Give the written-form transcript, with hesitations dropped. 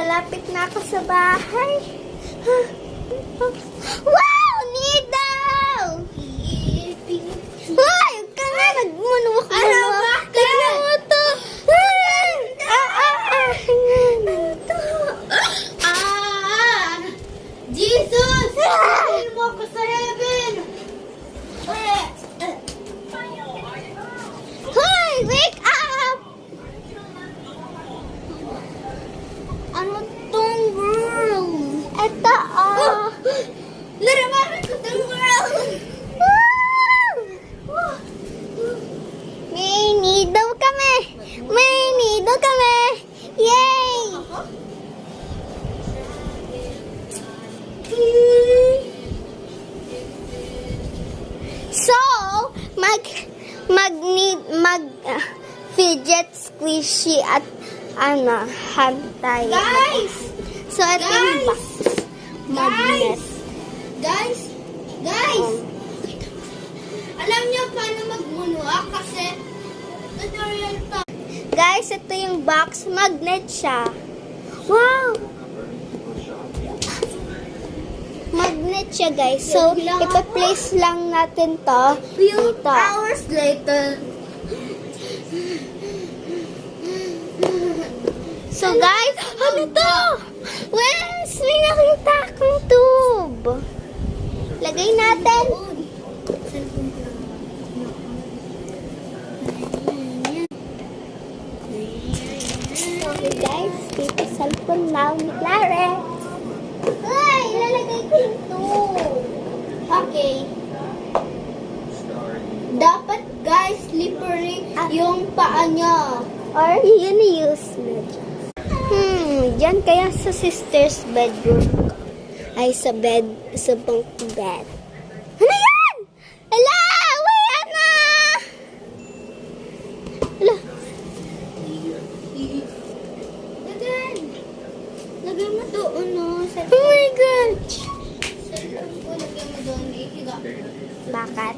malapit na ako sa bahay. Wow! Needle! Hoy! Huwag ka na! Nagmunwak mo. Ano? Bakit? Tignan mo to. Jesus! Send mo ako sa heaven! Hoy! Wake up! Ano tong world? Ito, oh. Larawan ko the world! Woo! May needle kami! May needle kami! Yay! So, fidget squishy at hantay. Guys! So, ito yung box. Magnet. Guys! Alam niyo paano magmunwa kasi tutorial to. Guys, ito yung box. Magnet siya. Wow! Magnet siya, guys. So, ipa-place lang natin to Few dito. hours later. So, guys, ano to? Wes, may nakita akong tube. Lagay natin. Okay, guys, dito cellphone now ni Clarence. Ay, ilalagay ko yung tube. Okay. Dapat guys, slippery yung paa niya. Or yun useless. Diyan kaya sa sister's bedroom. Ay, sa bunk bed. Ano yan? Ala! Wala na! Ala! Lagay mo doon, no? Oh my God! Lagay mo doon, ihiga. Bakit?